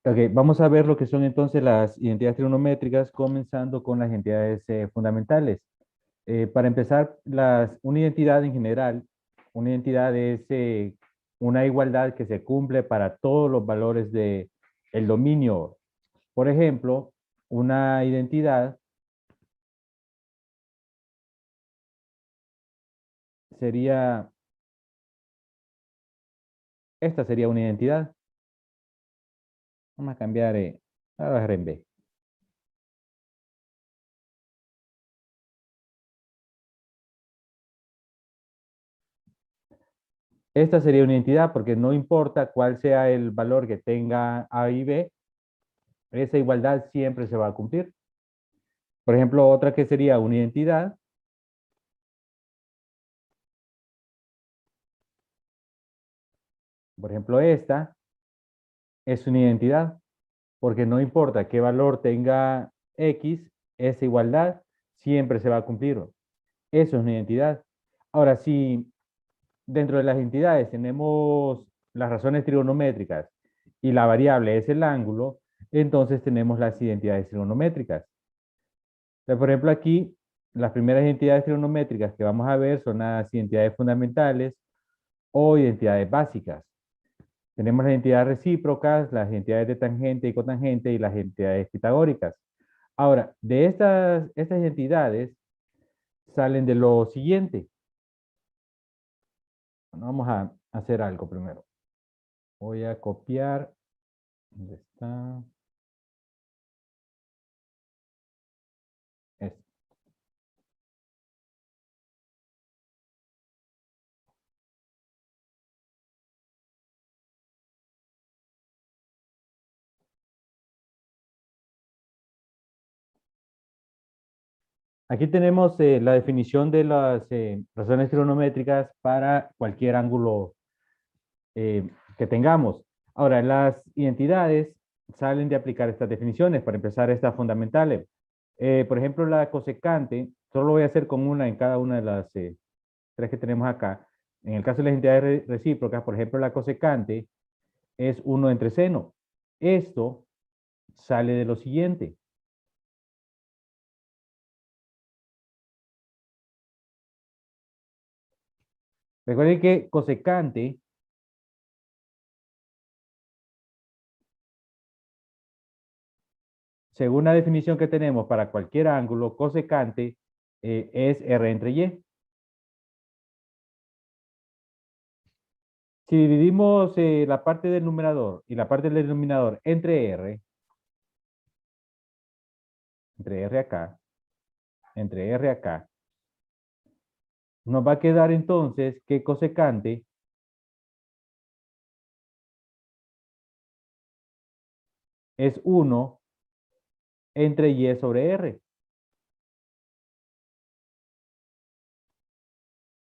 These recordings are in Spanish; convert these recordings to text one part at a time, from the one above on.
Ok, vamos a ver lo que son entonces las identidades trigonométricas, comenzando con las identidades fundamentales. Para empezar, una identidad en general, una identidad es una igualdad que se cumple para todos los valores del dominio. Por ejemplo, una identidad sería, esta sería una identidad. Vamos a cambiar, a dejar en B. Esta sería una identidad porque no importa cuál sea el valor que tenga A y B, esa igualdad siempre se va a cumplir. Por ejemplo, otra que sería una identidad, por ejemplo, esta es una identidad, porque no importa qué valor tenga X, esa igualdad siempre se va a cumplir. Eso es una identidad. Ahora, si dentro de las entidades tenemos las razones trigonométricas y la variable es el ángulo, entonces tenemos las identidades trigonométricas. Por ejemplo, aquí las primeras identidades trigonométricas que vamos a ver son las identidades fundamentales o identidades básicas. Tenemos las identidades recíprocas, las identidades de tangente y cotangente y las identidades pitagóricas. Ahora, de estas identidades salen de lo siguiente. Bueno, vamos a hacer algo primero. Voy a copiar. ¿Dónde está? Este. Aquí tenemos la definición de las razones trigonométricas para cualquier ángulo que tengamos. Ahora, las identidades salen de aplicar estas definiciones. Para empezar, estas fundamentales. Por ejemplo, la cosecante, solo lo voy a hacer con una en cada una de las tres que tenemos acá. En el caso de las identidades recíprocas, por ejemplo, la cosecante es 1 entre seno. Esto sale de lo siguiente. Recuerden que cosecante, según la definición que tenemos para cualquier ángulo, cosecante es R entre Y. Si dividimos la parte del numerador y la parte del denominador entre R acá, entre R acá, nos va a quedar entonces que cosecante es 1 entre Y sobre R.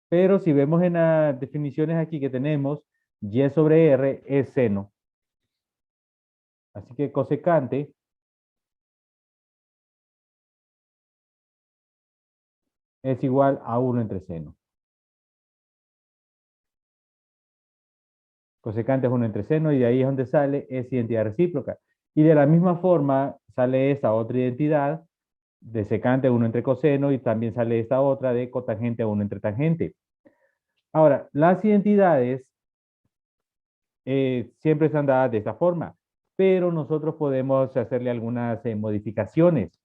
Pero si vemos en las definiciones aquí que tenemos, Y sobre R es seno. Así que cosecante es igual a 1 entre seno. Cosecante es 1 entre seno y de ahí es donde sale esa identidad recíproca. Y de la misma forma sale esta otra identidad de secante 1 entre coseno y también sale esta otra de cotangente 1 entre tangente. Ahora, las identidades siempre están dadas de esta forma, pero nosotros podemos hacerle algunas modificaciones.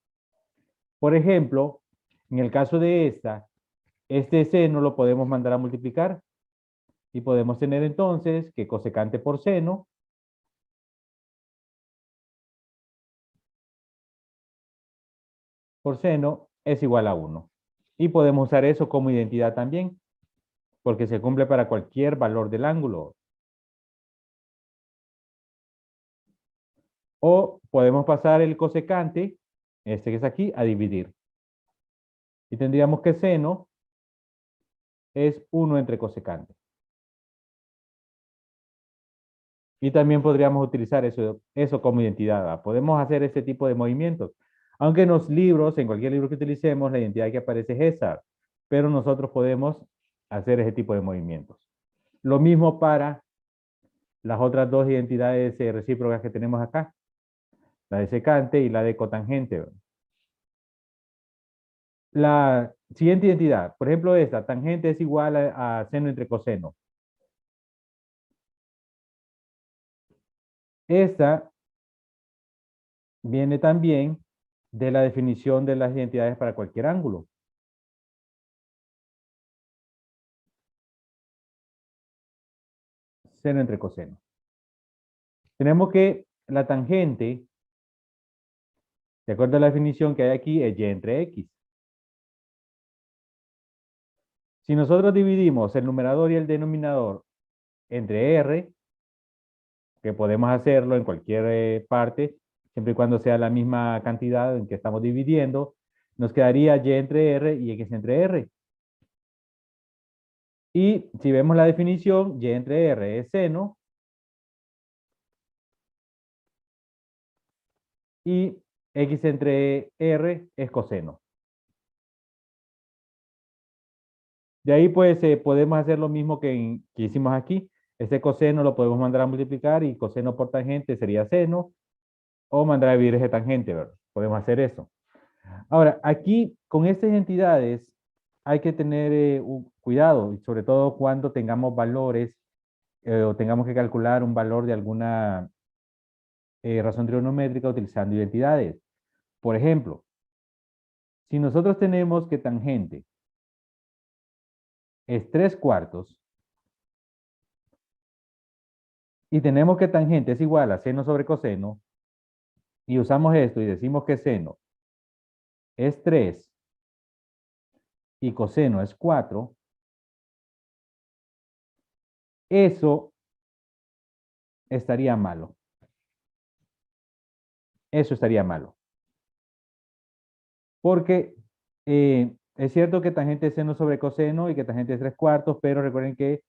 Por ejemplo, en el caso de esta, este seno lo podemos mandar a multiplicar y podemos tener entonces que cosecante por seno es igual a 1. Y podemos usar eso como identidad también, porque se cumple para cualquier valor del ángulo. O podemos pasar el cosecante, este que es aquí, a dividir. Y tendríamos que seno es 1 entre cosecante. Y también podríamos utilizar eso como identidad, ¿verdad? Podemos hacer ese tipo de movimientos. Aunque en los libros, en cualquier libro que utilicemos, la identidad que aparece es esa. Pero nosotros podemos hacer ese tipo de movimientos. Lo mismo para las otras dos identidades recíprocas que tenemos acá, la de secante y la de cotangente. La siguiente identidad, por ejemplo esta, tangente es igual a seno entre coseno. Esta viene también de la definición de las identidades para cualquier ángulo. Seno entre coseno. Tenemos que la tangente, de acuerdo a la definición que hay aquí, es y entre x. Si nosotros dividimos el numerador y el denominador entre r, que podemos hacerlo en cualquier parte, siempre y cuando sea la misma cantidad en que estamos dividiendo, nos quedaría y entre r y x entre r. Y si vemos la definición, y entre r es seno y x entre r es coseno. De ahí pues podemos hacer lo mismo que hicimos aquí. Este coseno lo podemos mandar a multiplicar y coseno por tangente sería seno o mandar a dividir ese tangente, ¿verdad? Podemos hacer eso. Ahora, aquí con estas entidades hay que tener un cuidado, sobre todo cuando tengamos valores o tengamos que calcular un valor de alguna razón trigonométrica utilizando identidades. Por ejemplo, si nosotros tenemos que tangente es 3/4 y tenemos que tangente es igual a seno sobre coseno y usamos esto y decimos que seno es 3 y coseno es 4, eso estaría malo. Eso estaría malo. Porque es cierto que tangente es seno sobre coseno y que tangente es 3/4, pero recuerden que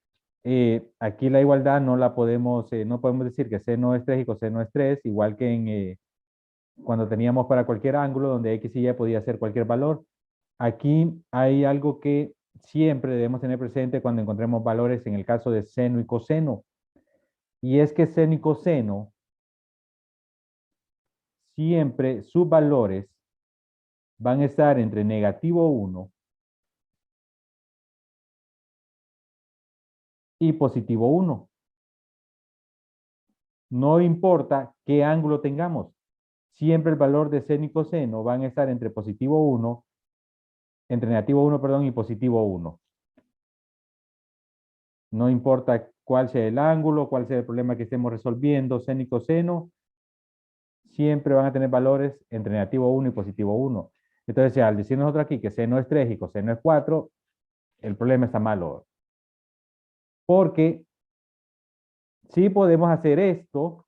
aquí la igualdad no la podemos, no podemos decir que seno es 3 y coseno es 3, igual que en cuando teníamos para cualquier ángulo donde x y y podía ser cualquier valor. Aquí hay algo que siempre debemos tener presente cuando encontremos valores en el caso de seno y coseno. Y es que seno y coseno, siempre sus valores van a estar entre -1 y +1. No importa qué ángulo tengamos, siempre el valor de seno y coseno van a estar entre +1, entre -1, perdón, y +1. No importa cuál sea el ángulo, cuál sea el problema que estemos resolviendo, seno y coseno, siempre van a tener valores entre -1 y +1. Entonces, al decir nosotros aquí que seno es 3 y coseno es 4, el problema está malo. Porque sí podemos hacer esto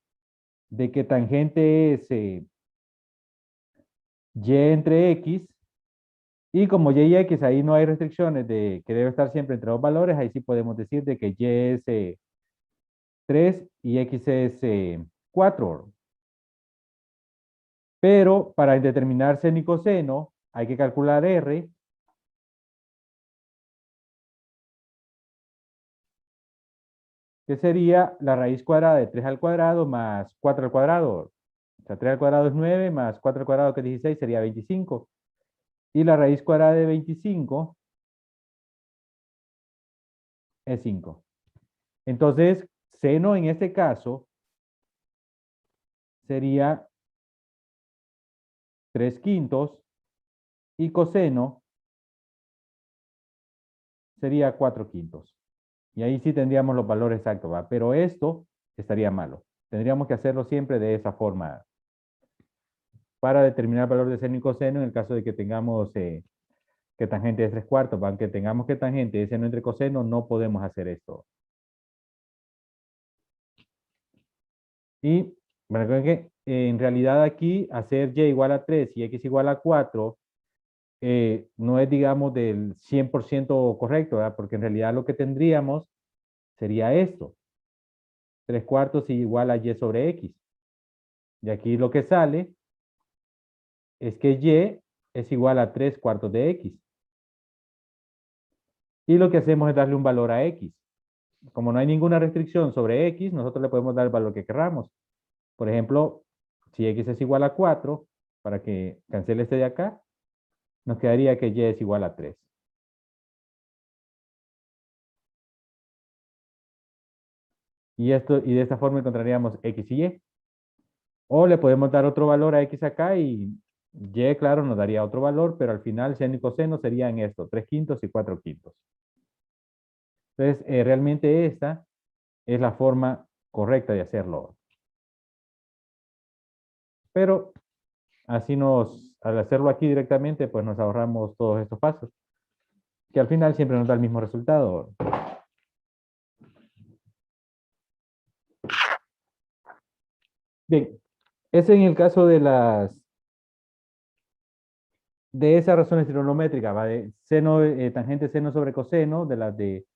de que tangente es y entre x, y como y y x ahí no hay restricciones de que debe estar siempre entre dos valores, ahí sí podemos decir de que y es 3 y x es 4. Pero para determinar seno y coseno hay que calcular r, que sería la raíz cuadrada de 3 al cuadrado más 4 al cuadrado. O sea, 3 al cuadrado es 9, más 4 al cuadrado que es 16 sería 25. Y la raíz cuadrada de 25 es 5. Entonces, seno en este caso sería 3/5 y coseno sería 4/5. Y ahí sí tendríamos los valores exactos, ¿va? Pero esto estaría malo. Tendríamos que hacerlo siempre de esa forma para determinar el valor de seno y coseno en el caso de que tengamos que tangente es 3/4. Aunque tengamos que tangente es seno entre coseno, no podemos hacer esto. Y recuerden que en realidad aquí hacer y igual a 3 y x igual a 4 no es, digamos, del 100% correcto, ¿verdad? Porque en realidad lo que tendríamos sería esto. 3/4 igual a y sobre x. Y aquí lo que sale es que y es igual a 3/4 de x. Y lo que hacemos es darle un valor a x. como no hay ninguna restricción sobre x, nosotros le podemos dar el valor que queramos. Por ejemplo, si x es igual a 4, para que cancele este de acá, nos quedaría que y es igual a 3. Y de esta forma encontraríamos x y y. O le podemos dar otro valor a x acá y, claro, nos daría otro valor, pero al final seno y coseno serían esto, 3 quintos y 4 quintos. Entonces, realmente esta es la forma correcta de hacerlo. Pero así al hacerlo aquí directamente, pues nos ahorramos todos estos pasos, que al final siempre nos da el mismo resultado. Bien, ese en el caso de esas razones trigonométricas, ¿va? De seno, tangente, seno sobre coseno, de las de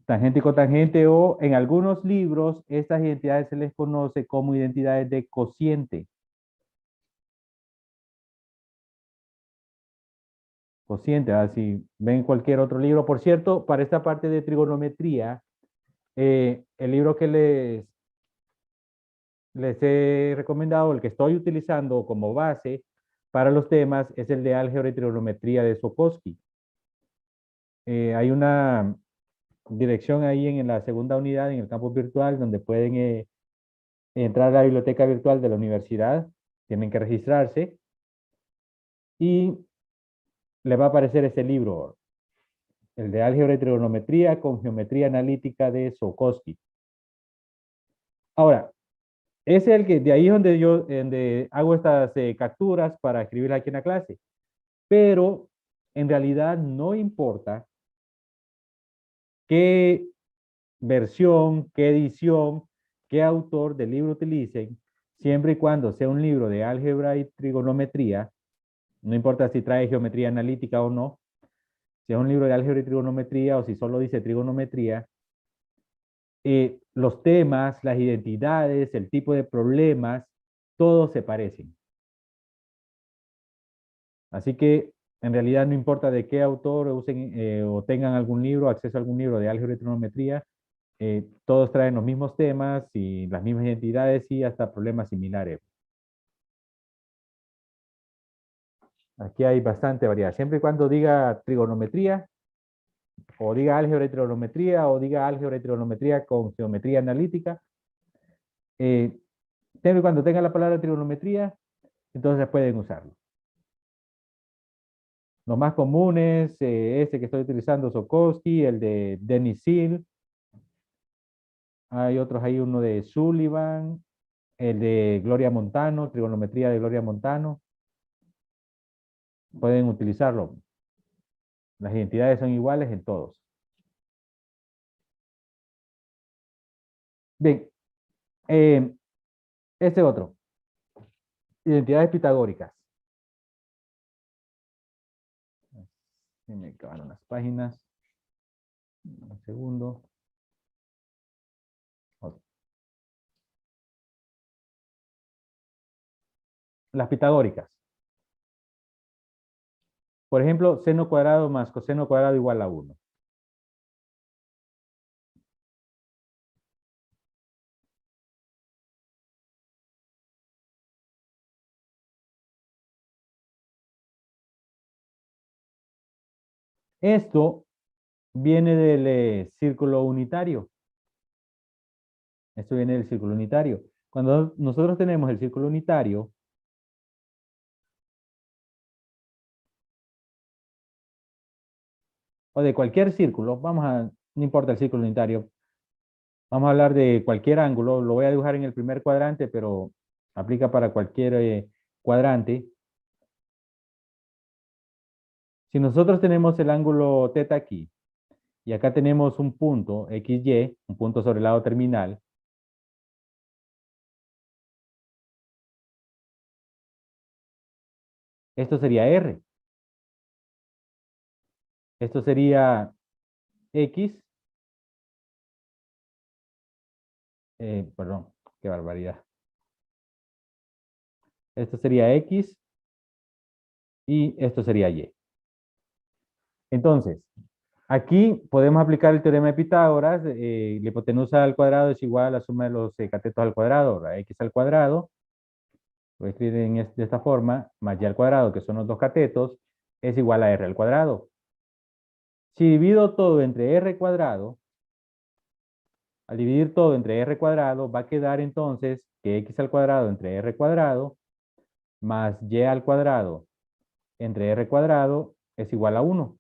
tangente y cotangente, o en algunos libros, estas identidades se les conoce como identidades de cociente. Cociente, si ven cualquier otro libro. Por cierto, para esta parte de trigonometría, el libro que les he recomendado, el que estoy utilizando como base para los temas, es el de álgebra y trigonometría de Sokowski. Hay una dirección ahí en la segunda unidad, en el campus virtual, donde pueden entrar a la biblioteca virtual de la universidad, tienen que registrarse y les va a aparecer este libro, el de álgebra y trigonometría con geometría analítica de Sokowski. Ahora, es el que, de ahí es donde hago estas capturas para escribir aquí en la clase, pero en realidad no importa qué versión, qué edición, qué autor del libro utilicen, siempre y cuando sea un libro de álgebra y trigonometría, no importa si trae geometría analítica o no, si es un libro de álgebra y trigonometría o si solo dice trigonometría, los temas, las identidades, el tipo de problemas, todos se parecen. Así que en realidad no importa de qué autor usen o tengan algún libro, acceso a algún libro de álgebra y trigonometría, todos traen los mismos temas y las mismas identidades y hasta problemas similares. Aquí hay bastante variedad. Siempre y cuando diga trigonometría, o diga álgebra y trigonometría, o diga álgebra y trigonometría con geometría analítica, eh, siempre y cuando tenga la palabra trigonometría, entonces pueden usarlo. Los más comunes, este que estoy utilizando, Sokowski, el de Denis Seal. Hay otros, hay uno de Sullivan, el de Gloria Montano, trigonometría de Gloria Montano. Pueden utilizarlo. Las identidades son iguales en todos. Bien, eh, este otro. Identidades pitagóricas. Se me acabaron las páginas. Un segundo. Las pitagóricas. Por ejemplo, seno cuadrado más coseno cuadrado igual a 1. Esto viene del círculo unitario. Esto viene del círculo unitario. Cuando nosotros tenemos el círculo unitario, o de cualquier círculo, no importa el círculo unitario, vamos a hablar de cualquier ángulo, lo voy a dibujar en el primer cuadrante, pero aplica para cualquier cuadrante. Si nosotros tenemos el ángulo θ aquí, y acá tenemos un punto XY, un punto sobre el lado terminal, esto sería R. Esto sería X, perdón, qué barbaridad. Esto sería X y esto sería Y. Entonces, Aquí podemos aplicar el teorema de Pitágoras. La hipotenusa al cuadrado es igual a la suma de los catetos al cuadrado. La x al cuadrado, voy a escribir de esta forma, más y al cuadrado, que son los dos catetos, es igual a r al cuadrado. Si divido todo entre r cuadrado, al dividir todo entre r cuadrado, va a quedar entonces que x al cuadrado entre r cuadrado más y al cuadrado entre r cuadrado es igual a 1.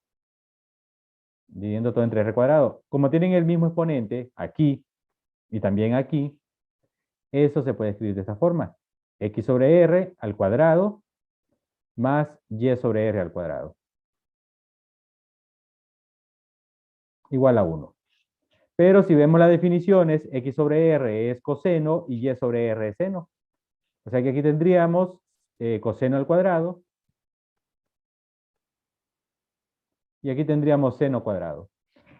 Dividiendo todo entre r cuadrado. Como tienen el mismo exponente aquí y también aquí, eso se puede escribir de esta forma. X sobre r al cuadrado más y sobre r al cuadrado. Igual a 1. Pero si vemos las definiciones, x sobre r es coseno y y sobre r es seno. O sea que aquí tendríamos coseno al cuadrado y aquí tendríamos seno cuadrado.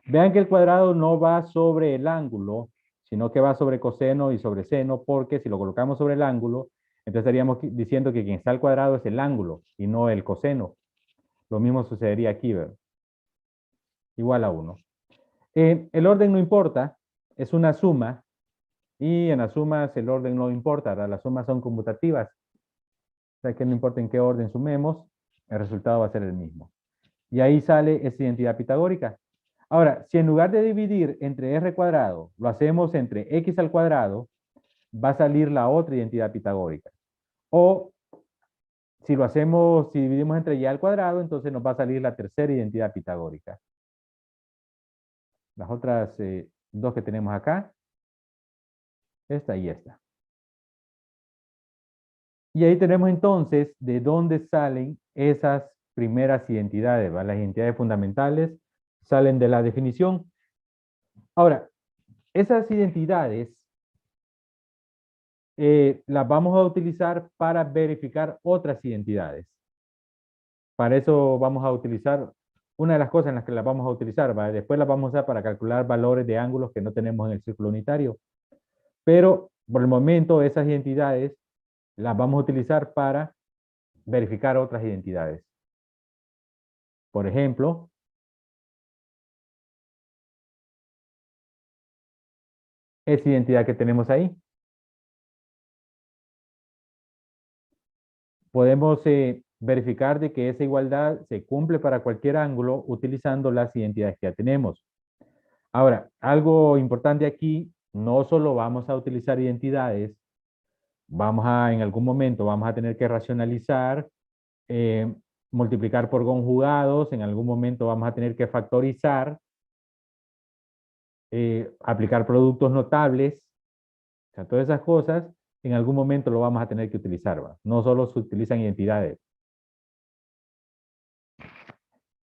Vean que el cuadrado no va sobre el ángulo, sino que va sobre coseno y sobre seno, porque si lo colocamos sobre el ángulo, entonces estaríamos diciendo que quien está al cuadrado es el ángulo y no el coseno. Lo mismo sucedería aquí, ¿verdad? Igual a 1. El orden no importa, es una suma, y en las sumas el orden no importa, ¿verdad? Las sumas son conmutativas. O sea que no importa en qué orden sumemos, el resultado va a ser el mismo. Y ahí sale esa identidad pitagórica. Ahora, si en lugar de dividir entre r cuadrado, lo hacemos entre x al cuadrado, va a salir la otra identidad pitagórica. O si lo hacemos, si dividimos entre y al cuadrado, entonces nos va a salir la tercera identidad pitagórica. Las otras dos que tenemos acá, esta y esta. Y ahí tenemos entonces de dónde salen esas primeras identidades, ¿va? Las identidades fundamentales salen de la definición. Ahora, esas identidades las vamos a utilizar para verificar otras identidades. Para eso vamos a utilizar, una de las cosas en las que las vamos a utilizar, ¿va? Después las vamos a usar para calcular valores de ángulos que no tenemos en el círculo unitario. Pero por el momento esas identidades las vamos a utilizar para verificar otras identidades. Por ejemplo, esa identidad que tenemos ahí. Podemos verificar de que esa igualdad se cumple para cualquier ángulo utilizando las identidades que ya tenemos. Ahora, algo importante aquí, no solo vamos a utilizar identidades, en algún momento vamos a tener que racionalizar, eh, multiplicar por conjugados, en algún momento vamos a tener que factorizar, aplicar productos notables, o sea, todas esas cosas, en algún momento lo vamos a tener que utilizar, ¿va? No solo se utilizan identidades.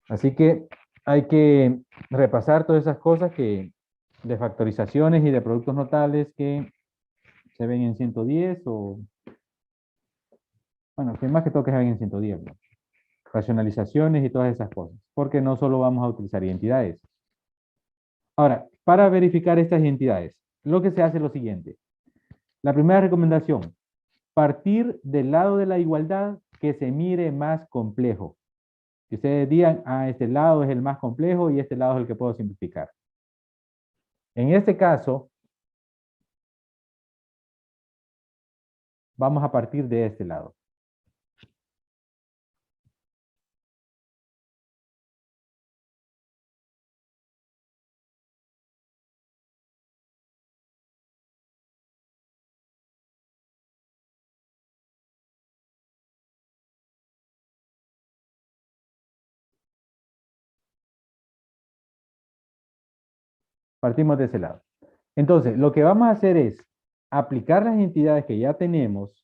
Así que hay que repasar todas esas cosas de factorizaciones y de productos notables que se ven en 110 o, bueno, que más que todo que se ven en 110, ¿no? Racionalizaciones y todas esas cosas, porque no solo vamos a utilizar identidades. Ahora, para verificar estas identidades, lo que se hace es lo siguiente. La primera recomendación, partir del lado de la igualdad que se mire más complejo. Que ustedes digan, este lado es el más complejo y este lado es el que puedo simplificar. En este caso, vamos a partir de este lado. Partimos de ese lado. Entonces, lo que vamos a hacer es aplicar las entidades que ya tenemos,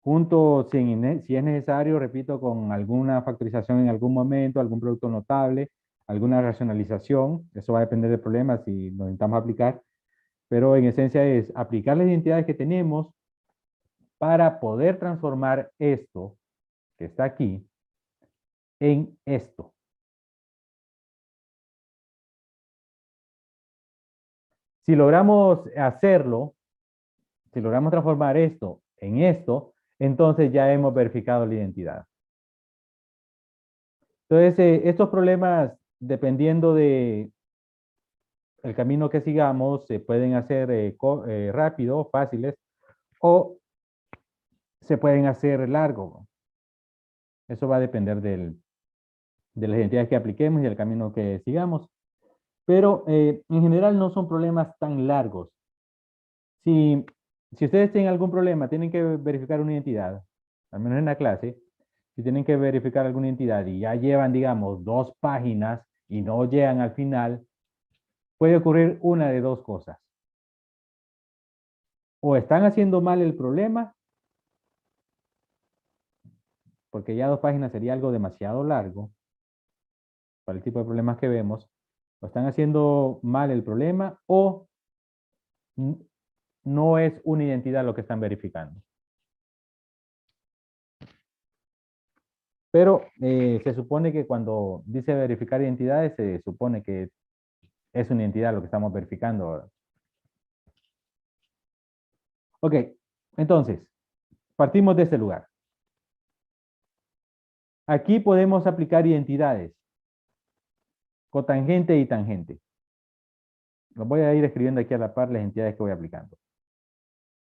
junto, si es necesario, repito, con alguna factorización en algún momento, algún producto notable, alguna racionalización. Eso va a depender del problema si lo intentamos aplicar. Pero en esencia es aplicar las identidades que tenemos para poder transformar esto, que está aquí, en esto. Si logramos hacerlo, si logramos transformar esto en esto, entonces ya hemos verificado la identidad. Entonces, estos problemas dependiendo de el camino que sigamos, se pueden hacer rápido, fáciles, o se pueden hacer largos. Eso va a depender de las identidades que apliquemos y del camino que sigamos. Pero en general no son problemas tan largos. Si, si ustedes tienen algún problema, tienen que verificar una identidad, al menos en la clase, si tienen que verificar alguna identidad y ya llevan, digamos, 2 páginas y no llegan al final, puede ocurrir una de dos cosas. O están haciendo mal el problema, porque ya 2 páginas sería algo demasiado largo para el tipo de problemas que vemos, o están haciendo mal el problema o no es una identidad lo que están verificando. Pero se supone que cuando dice verificar identidades, se supone que es una identidad lo que estamos verificando ahora. Ok, entonces, partimos de este lugar. Aquí podemos aplicar identidades, cotangente y tangente. Los voy a ir escribiendo aquí a la par las entidades que voy aplicando.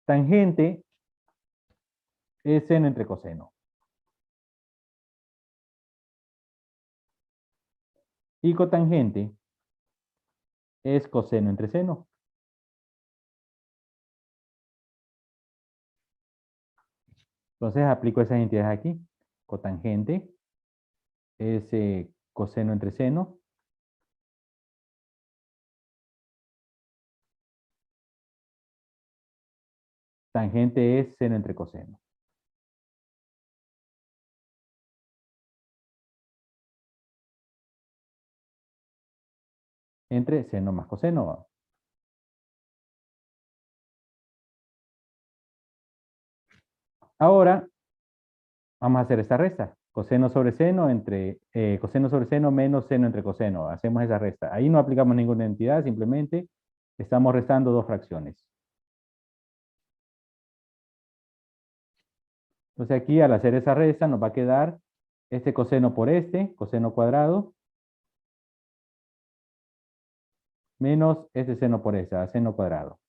Tangente es seno entre coseno. Y cotangente es coseno entre seno. Entonces aplico esas entidades aquí. Cotangente es coseno entre seno. Tangente es seno entre coseno. Entre seno más coseno. Ahora vamos a hacer esta resta. Coseno sobre seno entre coseno sobre seno menos seno entre coseno. Hacemos esa resta. Ahí no aplicamos ninguna entidad, simplemente estamos restando dos fracciones. Entonces aquí al hacer esa resta nos va a quedar este coseno por este, coseno cuadrado, menos este seno por ese, seno cuadrado.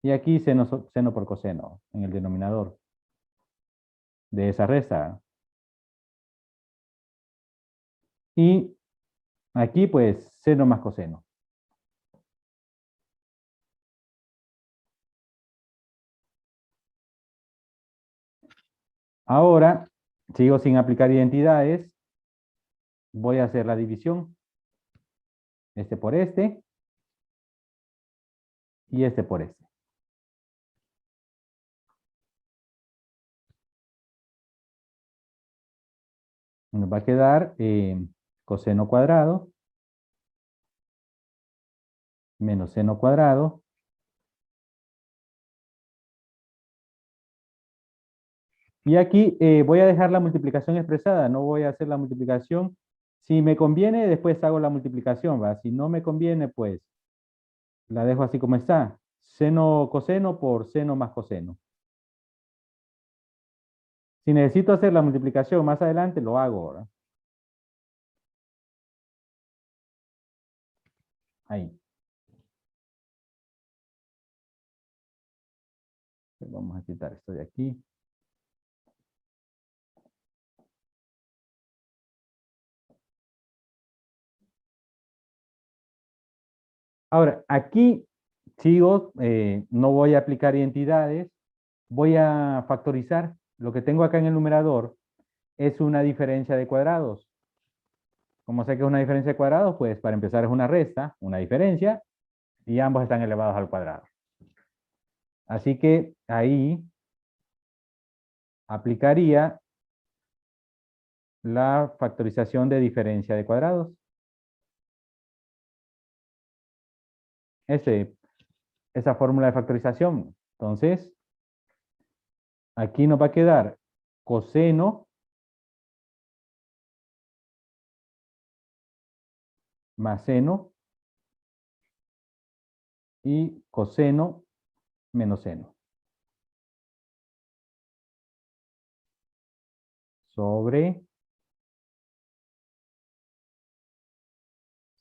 Y aquí seno por coseno en el denominador de esa resta. Y aquí pues seno más coseno. Ahora, sigo sin aplicar identidades. Voy a hacer la división. Este por este. Y este por este. Nos va a quedar coseno cuadrado menos seno cuadrado y aquí voy a dejar la multiplicación expresada, no voy a hacer la multiplicación. Si me conviene, después hago la multiplicación, ¿va? Si no me conviene, pues la dejo así como está. Seno coseno por seno más coseno. Si necesito hacer la multiplicación más adelante, lo hago, ¿verdad? Ahí. Vamos a quitar esto de aquí. Ahora, aquí sigo, no voy a aplicar identidades, voy a factorizar. Lo que tengo acá en el numerador es una diferencia de cuadrados. Como sé que es una diferencia de cuadrados, pues para empezar es una resta, una diferencia, y ambos están elevados al cuadrado. Así que ahí aplicaría la factorización de diferencia de cuadrados. Esa fórmula de factorización. Entonces, aquí nos va a quedar coseno más seno y coseno menos seno. Sobre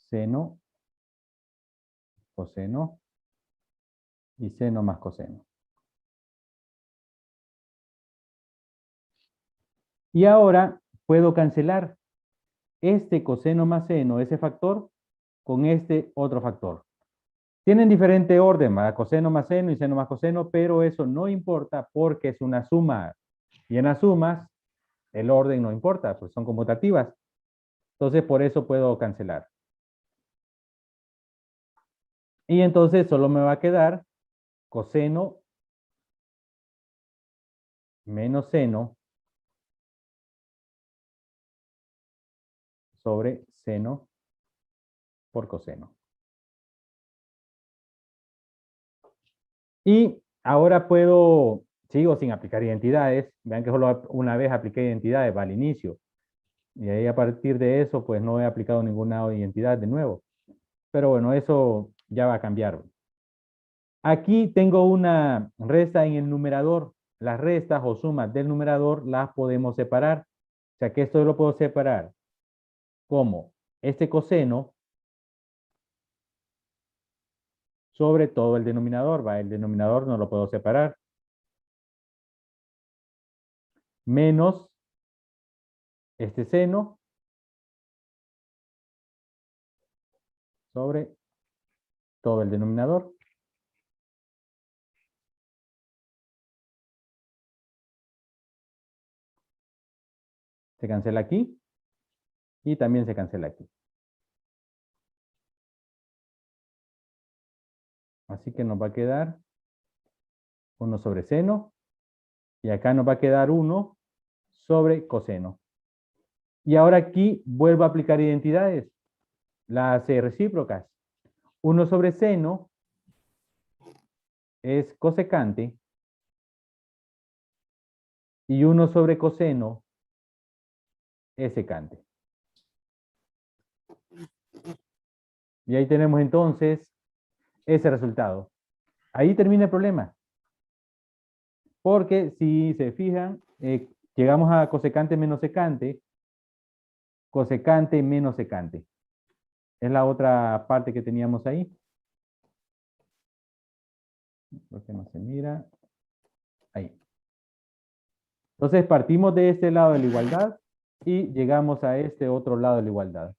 seno, coseno y seno más coseno. Y ahora puedo cancelar este coseno más seno, ese factor, con este otro factor. Tienen diferente orden, ¿verdad? Coseno más seno y seno más coseno, pero eso no importa porque es una suma. Y en las sumas, el orden no importa, pues son conmutativas. Entonces, por eso puedo cancelar. Y entonces solo me va a quedar coseno menos seno sobre seno por coseno. Y ahora sigo sin aplicar identidades. Vean que solo una vez apliqué identidades, va al inicio. Y ahí a partir de eso, pues no he aplicado ninguna identidad de nuevo. Pero bueno, eso ya va a cambiar. Aquí tengo una resta en el numerador. Las restas o sumas del numerador las podemos separar. O sea que esto lo puedo separar como este coseno sobre todo el denominador. ¿Va? El denominador no lo puedo separar. Menos este seno sobre todo el denominador. Se cancela aquí y también se cancela aquí. Así que nos va a quedar 1 sobre seno y acá nos va a quedar 1 sobre coseno. Y ahora aquí vuelvo a aplicar identidades, las recíprocas. 1 sobre seno es cosecante y 1 sobre coseno es secante. Y ahí tenemos entonces ese resultado. Ahí termina el problema. Porque si se fijan, llegamos a cosecante menos secante, cosecante menos secante. Es la otra parte que teníamos ahí. Porque no se mira. Ahí. Entonces partimos de este lado de la igualdad y llegamos a este otro lado de la igualdad.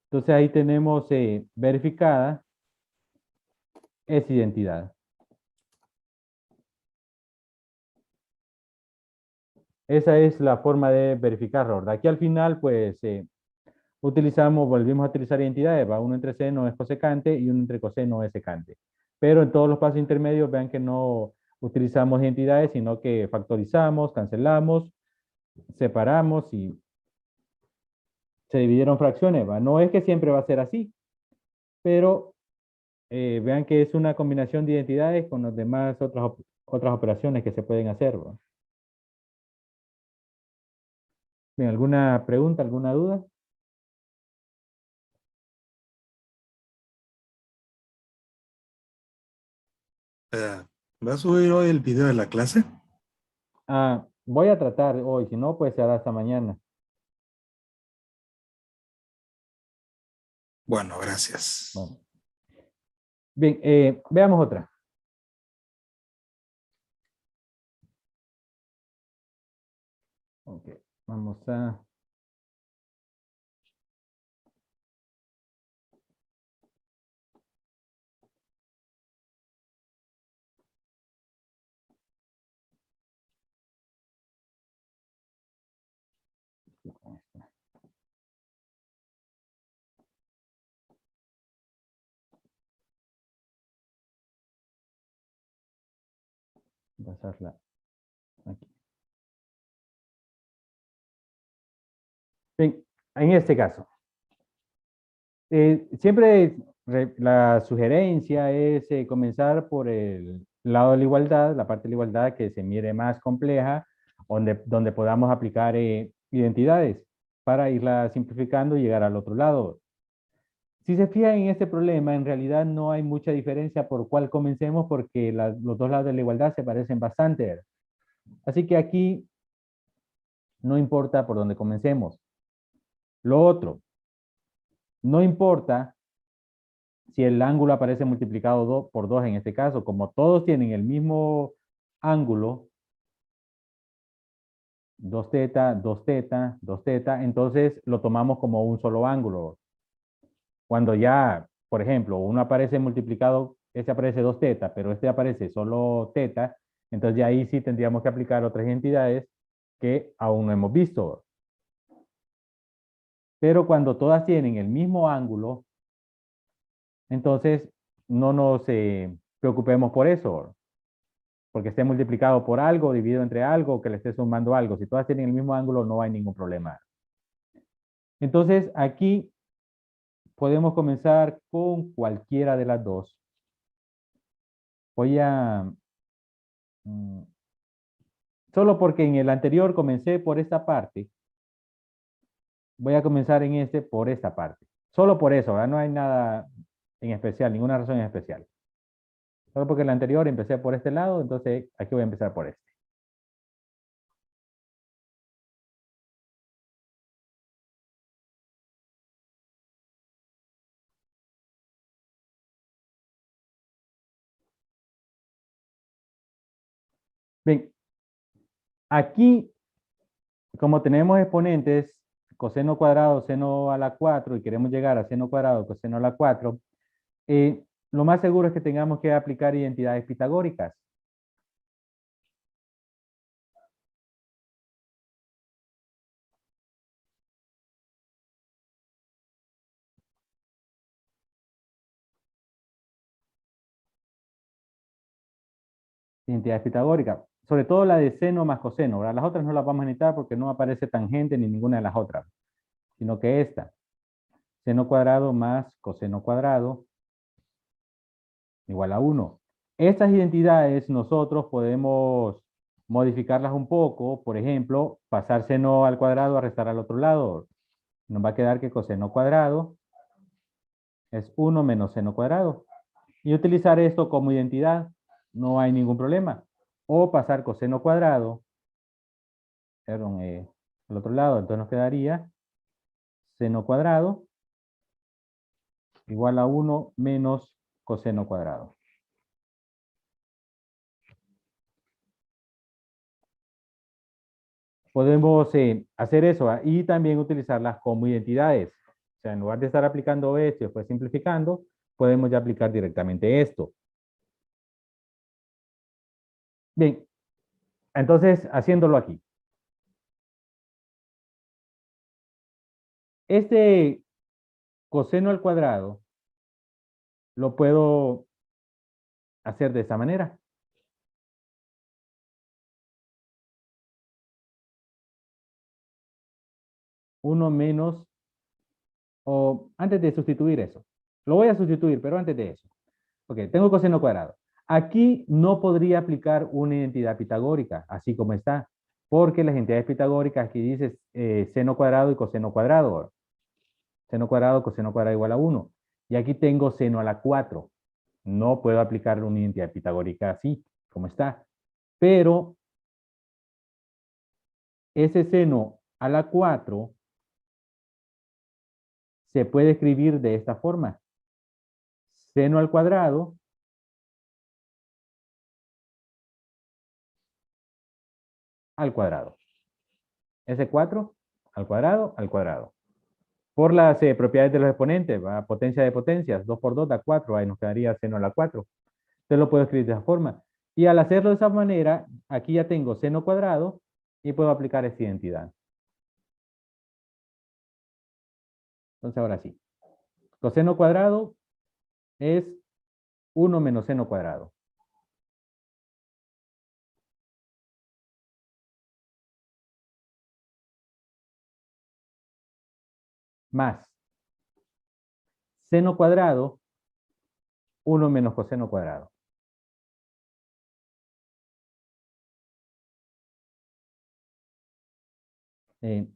Entonces ahí tenemos verificada esa identidad. Esa es la forma de verificarlo. De aquí al final, pues, volvimos a utilizar identidades. ¿Va? Uno entre seno es cosecante y uno entre coseno es secante. Pero en todos los pasos intermedios, vean que no utilizamos identidades, sino que factorizamos, cancelamos, separamos y se dividieron fracciones. ¿Va? No es que siempre va a ser así, pero vean que es una combinación de identidades con las demás otras operaciones que se pueden hacer. ¿Va? Bien, ¿alguna pregunta, alguna duda? ¿Va a subir hoy el video de la clase? Voy a tratar hoy, si no, pues se hará hasta mañana. Bueno, gracias. Bueno. Bien, veamos otra. Ok, vamos a... pasarla aquí. Bien, en este caso, siempre la sugerencia es comenzar por el lado de la igualdad, la parte de la igualdad que se mire más compleja, donde podamos aplicar identidades para irla simplificando y llegar al otro lado. Si se fijan en este problema, en realidad no hay mucha diferencia por cuál comencemos porque los dos lados de la igualdad se parecen bastante. Así que aquí no importa por dónde comencemos. Lo otro, No importa si el ángulo aparece multiplicado por 2 en este caso, como todos tienen el mismo ángulo, 2 teta, 2 teta, 2 teta, entonces lo tomamos como un solo ángulo. Cuando ya, por ejemplo, uno aparece multiplicado, este aparece 2 teta, pero este aparece solo teta, entonces ya ahí sí tendríamos que aplicar otras identidades que aún no hemos visto. Pero cuando todas tienen el mismo ángulo, entonces no nos preocupemos por eso, porque esté multiplicado por algo, dividido entre algo, que le esté sumando algo. Si todas tienen el mismo ángulo, no hay ningún problema. Entonces, aquí podemos comenzar con cualquiera de las dos. Voy a... mm, solo porque en el anterior comencé por esta parte, voy a comenzar en este por esta parte. Solo por eso, ¿verdad? No hay nada en especial, ninguna razón en especial. Solo porque en el anterior empecé por este lado, entonces aquí voy a empezar por este. Bien, aquí, como tenemos exponentes, coseno cuadrado, seno a la 4, y queremos llegar a seno cuadrado, coseno a la 4, lo más seguro es que tengamos que aplicar identidades pitagóricas. Identidades pitagóricas, sobre todo la de seno más coseno, ¿verdad? Las otras no las vamos a necesitar porque no aparece tangente ni ninguna de las otras, sino que esta, seno cuadrado más coseno cuadrado igual a 1. Estas identidades nosotros podemos modificarlas un poco, por ejemplo, pasar seno al cuadrado a restar al otro lado. Nos va a quedar que coseno cuadrado es 1 menos seno cuadrado. Y utilizar esto como identidad, no hay ningún problema. O pasar coseno cuadrado, perdón, al otro lado, entonces nos quedaría seno cuadrado igual a 1 menos coseno cuadrado. Podemos hacer eso y también utilizarlas como identidades. O sea, en lugar de estar aplicando esto y después simplificando, podemos ya aplicar directamente esto. Bien, entonces haciéndolo aquí. Este coseno al cuadrado lo puedo hacer de esta manera. 1 menos, o antes de sustituir eso. Lo voy a sustituir, pero antes de eso. Ok, tengo coseno cuadrado. Aquí no podría aplicar una identidad pitagórica, así como está, porque las identidades pitagóricas aquí dice seno cuadrado y coseno cuadrado. Seno cuadrado, coseno cuadrado igual a 1. Y aquí tengo seno a la 4. No puedo aplicar una identidad pitagórica así, como está. Pero ese seno a la 4 se puede escribir de esta forma. Seno al cuadrado al cuadrado. S4 al cuadrado al cuadrado. Por las propiedades de los exponentes, ¿va? Potencia de potencias, 2 por 2 da 4, ahí nos quedaría seno a la 4. Entonces lo puedo escribir de esa forma. Y al hacerlo de esa manera, aquí ya tengo seno cuadrado y puedo aplicar esta identidad. Entonces ahora sí. Coseno cuadrado es 1 menos seno cuadrado. Más seno cuadrado, 1 menos coseno cuadrado.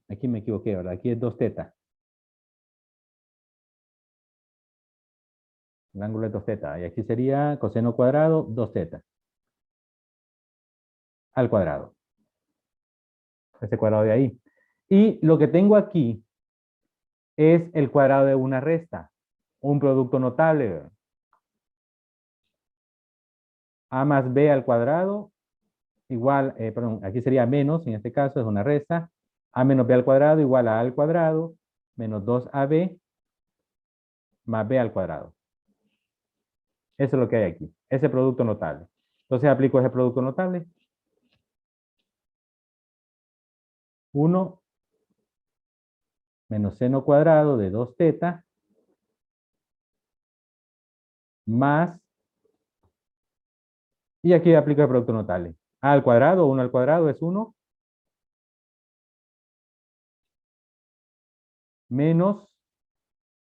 Aquí me equivoqué, ¿verdad? Aquí es 2 teta. El ángulo es 2 teta. Y aquí sería coseno cuadrado, 2 teta. Al cuadrado. Este cuadrado de ahí. Y lo que tengo aquí es el cuadrado de una resta, un producto notable, ¿verdad? A más b al cuadrado igual, perdón, aquí sería menos, en este caso es una resta, a menos b al cuadrado igual a al cuadrado menos 2ab más b al cuadrado. Eso es lo que hay aquí, ese producto notable. Entonces aplico ese producto notable. 1 menos seno cuadrado de 2 teta más, y aquí aplico el producto notable. A al cuadrado, 1 al cuadrado es 1, menos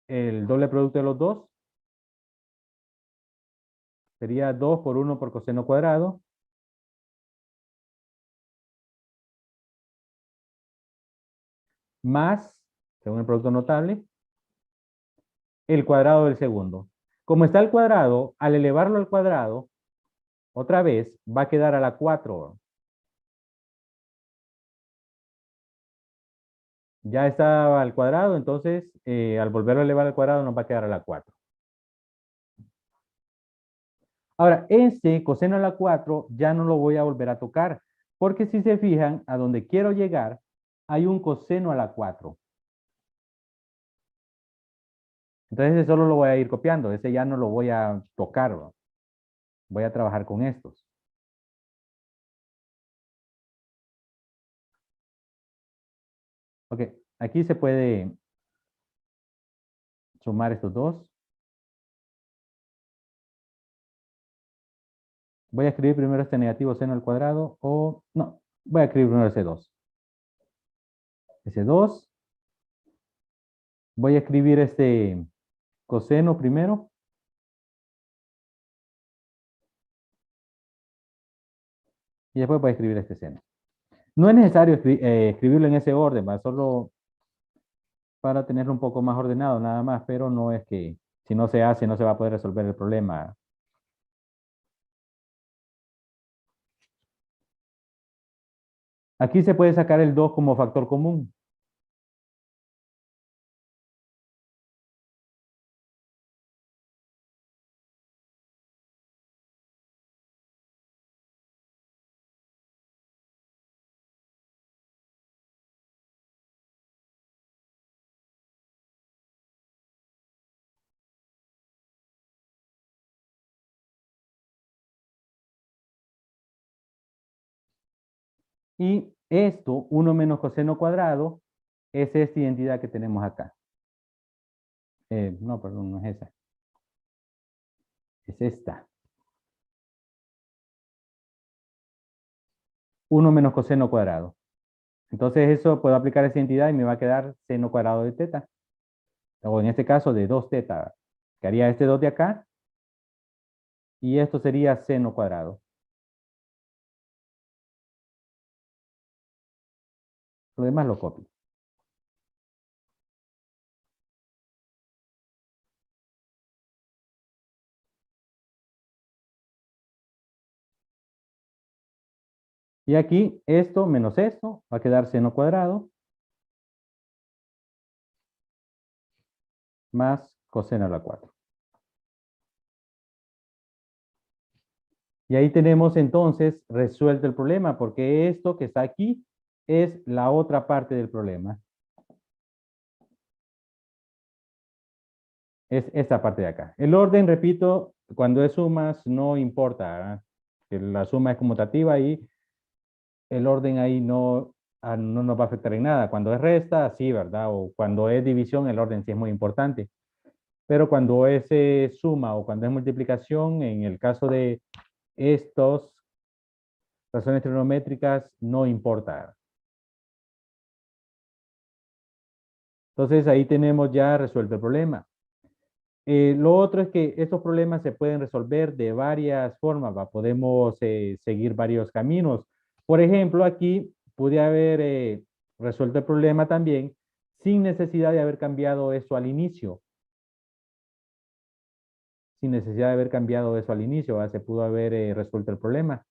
el doble producto de los dos, sería 2 por 1 por coseno cuadrado, más, según el producto notable, el cuadrado del segundo. Como está el cuadrado, al elevarlo al cuadrado, otra vez, va a quedar a la 4. Ya está al cuadrado, entonces al volverlo a elevar al cuadrado nos va a quedar a la 4. Ahora, este coseno a la 4 ya no lo voy a volver a tocar, porque si se fijan, a donde quiero llegar, hay un coseno a la 4. Entonces ese solo lo voy a ir copiando, ese ya no lo voy a tocar, ¿no? Voy a trabajar con estos. Ok, aquí se puede sumar estos dos. Voy a escribir primero este negativo seno al cuadrado o no, voy a escribir primero ese 2. Ese 2. Voy a escribir este coseno primero. Y después voy a escribir este seno. No es necesario escribirlo en ese orden, ¿va? Solo para tenerlo un poco más ordenado nada más, pero no es que si no se hace no se va a poder resolver el problema. Aquí se puede sacar el 2 como factor común. Y esto, 1 menos coseno cuadrado, es esta identidad que tenemos acá. No, perdón, no es esa. Es esta. 1 menos coseno cuadrado. Entonces eso puedo aplicar esa identidad y me va a quedar seno cuadrado de teta. O en este caso de 2 teta. Que haría este 2 de acá. Y esto sería seno cuadrado. Lo demás lo copio. Y aquí esto menos esto va a quedar seno cuadrado más coseno a la 4. Y ahí tenemos entonces resuelto el problema, porque esto que está aquí es la otra parte del problema. Es esta parte de acá. El orden, repito, cuando es sumas no importa, ¿verdad? Que la suma es conmutativa y el orden ahí no, no nos va a afectar en nada. Cuando es resta, sí, ¿verdad? O cuando es división, el orden sí es muy importante. Pero cuando es suma o cuando es multiplicación, en el caso de estos razones trigonométricas, no importa. Entonces ahí tenemos ya resuelto el problema. Lo otro es que estos problemas se pueden resolver de varias formas, ¿va? Podemos seguir varios caminos. Por ejemplo, aquí pude haber resuelto el problema también sin necesidad de haber cambiado eso al inicio. Sin necesidad de haber cambiado eso al inicio, ¿va? Se pudo haber resuelto el problema.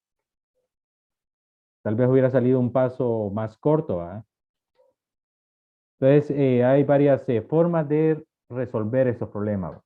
Tal vez hubiera salido un paso más corto, ¿va? Entonces, hay varias formas de resolver estos problemas.